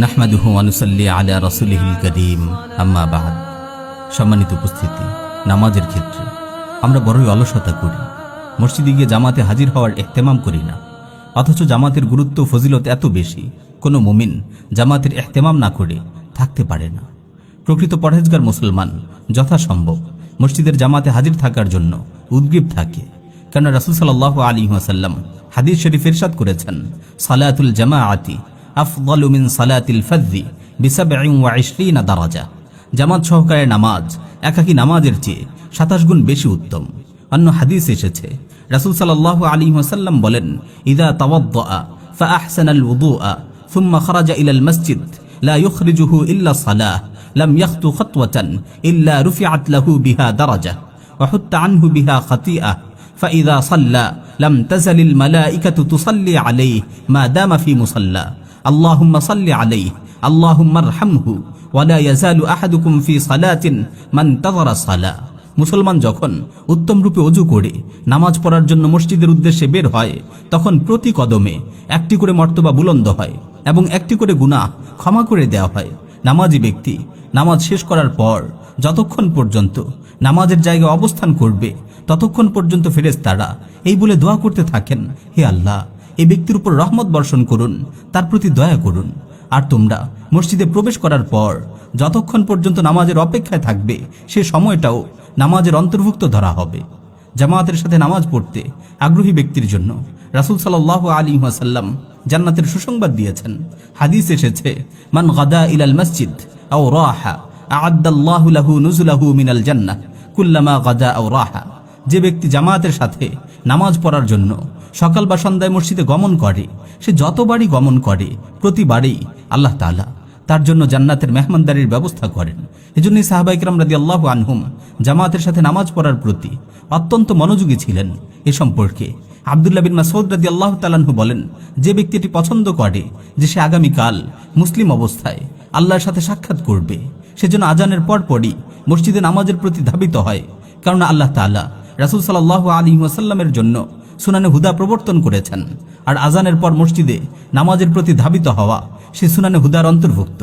নাহমাদুহু ওয়া নুসাল্লি আলা রাসূলিহিল কারীম, আম্মা বা'দ। সম্মানিত উপস্থিতি, নামাজের ক্ষেত্রে আমরা বড়ই অলসতা করি। মসজিদে গিয়ে জামাতে হাজির হওয়ার ইহতেমাম করি না, অথচ জামাতের গুরুত্ব ফজিলত এত বেশি, কোনো মুমিন জামাতের ইহতেমাম না করে থাকতে পারে না। প্রকৃত পরহেজগার মুসলমান যথাসম্ভব মসজিদের জামাতে হাজির থাকার জন্য উদ্গ্রীব থাকে, কেন রাসূল সাল্লাল্লাহু আলাইহি ওয়াসাল্লাম হাদিস শরীফে ইরশাদ করেছেন, সালাতুল জামাআতি আফদালু মিন সালাতিল ফাযযি বি27 দারাজা। জামাত সহকারে নামাজ একাকী নামাজের চেয়ে 27 গুণ বেশি উত্তম। অন্য হাদিস এসেছে, রাসূল সাল্লাল্লাহু আলাইহি ওয়াসাল্লাম বলেন, ইযা তাওয়াদ্দাআ ফাআহসানাল ওযুআ সুম্মা খারাজা ইলাল মসজিদ লা ইখরিজুহু ইল্লা সালাহ লাম ইয়াখতু খাতওয়াতান ইল্লা রুফিআত লাহু বিহা দারাজা ওয়া হুত্তা আনহু বিহা খাতিআহ ফাইযা সাল্লা লাম তাযালিল মালাইকাতু তুসাল্লি আলাইহি মা দামা ফি মুসাল্লা আল্লাহুম্মা সাল্লি আলাইহি আল্লাহুম্মা আরহামহু ওয়া লা ইয়াজালু আহাদুকুম ফি সালাতিন মান তাযারা সালাহ। মুসলমান যখন উত্তম রূপে ওযু করে নামাজ পড়ার জন্য মসজিদের উদ্দেশ্যে বের হয়, তখন প্রতি কদমে একটি করে মর্তবা বুলন্দ হয় এবং একটি করে গুনাহ ক্ষমা করে দেওয়া হয়। নামাজি ব্যক্তি নামাজ শেষ করার পর যতক্ষণ পর্যন্ত নামাজের জায়গায় অবস্থান করবে, ততক্ষণ পর্যন্ত ফেরেশতারা এই বলে দোয়া করতে থাকেন, হে আল্লাহ, এই ব্যক্তির উপর রহমত বর্ষণ করুন, তার প্রতি দয়া করুন। আর তোমরা মসজিদে প্রবেশ করার পর যতক্ষণ পর্যন্ত নামাজের অপেক্ষায় থাকবে, সে সময়টাও নামাজের অন্তর্ভুক্ত ধরা হবে। জামাতের সাথে নামাজ পড়তে আগ্রহী ব্যক্তির জন্য রাসূল সাল্লাল্লাহু আলাইহি ওয়াসাল্লাম জান্নাতের সুসংবাদ দিয়েছেন। হাদিস এসেছে, মান গাদা ইলাল মসজিদ আও রাহা আ'আদ্দাল্লাহু লাহু নুজুলাহু মিনাল জান্নাহ কুল্লামা গাদা আও রাহা। যে ব্যক্তি জামাতের সাথে নামাজ পড়ার জন্য সকাল বা সন্ধ্যায় মসজিদে গমন করে, সে যতবারই গমন করে প্রতিবারই আল্লাহ তাআলা তার জন্য জান্নাতের মেহমানদারির ব্যবস্থা করেন। এজন্যই সাহাবায়ে কেরাম রাদিয়াল্লাহু আনহুম জামাতের সাথে নামাজ পড়ার প্রতি অত্যন্ত মনোযোগী ছিলেন। এ সম্পর্কে আব্দুল্লাহ বিন মাসউদ রাদিয়াল্লাহু তাআলা আনহু বলেন, যে ব্যক্তি এটি পছন্দ করে যে সে আগামীকাল মুসলিম অবস্থায় আল্লাহর সাথে সাক্ষাৎ করবে, সেজন্য আজানের পরপরই মসজিদে নামাজের প্রতি ধাবিত হয়। কারণ আল্লাহ তাআলা রাসূল সাল্লাল্লাহু আলাইহি ওয়াসাল্লামের জন্য সুনানে হুদা প্রবর্তন করেছেন, আর আজানের পর মসজিদে নামাজের প্রতি ধাবিত হওয়া সে সুনানে হুদার অন্তর্ভুক্ত।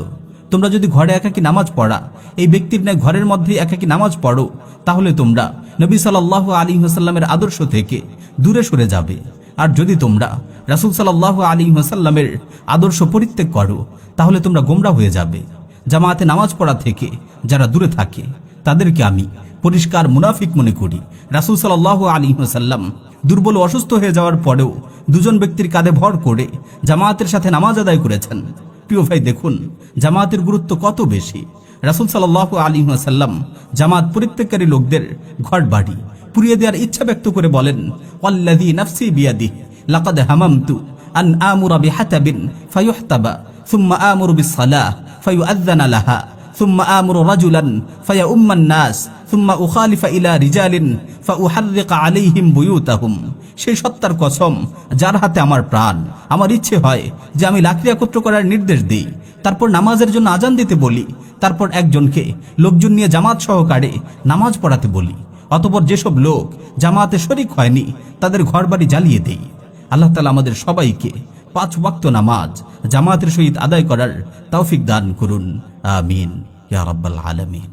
তোমরা যদি ঘরে একাকী নামাজ পড়া এই ব্যক্তির ন্যায় ঘরের মধ্যেই একাকী নামাজ পড়ো, তাহলে তোমরা নবী সাল্লাল্লাহু আলাইহি ওয়াসাল্লামের আদর্শ থেকে দূরে সরে যাবে। আর যদি তোমরা রাসূল সাল্লাল্লাহু আলাইহি ওয়াসাল্লামের আদর্শ পরিত্যাগ করো, তাহলে তোমরা গোমরা হয়ে যাবে। জামাতে নামাজ পড়া থেকে যারা দূরে থাকে তাদেরকে আমি পরিষ্কার মুনাফিক মনে করি। রাসূল সাল্লাল্লাহু আলাইহি ওয়াসাল্লাম দুর্বল অসুস্থ হয়ে যাওয়ার পরেও দুজন ব্যক্তির কাঁধে ভর করে জামাতের সাথে নামাজ আদায় করেছেন। প্রিয় ভাই, দেখুন জামাতের গুরুত্ব কত বেশি। রাসূল সাল্লাল্লাহু আলাইহি ওয়াসাল্লাম জামাত পরিত্যাগকারী লোকদের ঘর বাড়ি পুড়িয়ে দেওয়ার ইচ্ছা ব্যক্ত করে বলেন, ওয়াল্লাযী নাফসি বিয়াদিহি লাকাদ হামামতু আন আমুরা বিহাতাবিন ফায়ুহতাবা সুম্মা আমুরু বিসসালাহ ফায়ুআযানা লাহা সুম্মা আমুরু রাজুলান ফায়াউম্মান নাস সুম্মা উখালিফা ইলা রিজালিন ফাউহাররিকা আলাইহিম বুয়ুতাহুম। সেই সত্তার কসম যার হাতে আমার প্রাণ, আমার ইচ্ছে হয় যে আমি লাকড়ি একত্র করার নির্দেশ দিই, তারপর নামাজের জন্য আজান দিতে বলি, তারপর একজনকে লোকজন নিয়ে জামাত সহকারে নামাজ পড়াতে বলি, অতঃপর যেসব লোক জামাতে শরীক হয়নি তাদের ঘরবাড়ি জ্বালিয়ে দেই। আল্লাহ তাআলা আমাদের সবাইকে 5 ওয়াক্ত নামাজ জামাতের সহিত আদায় করার তৌফিক দান করুন, আমিন ইয়া রাব্বাল আলামিন।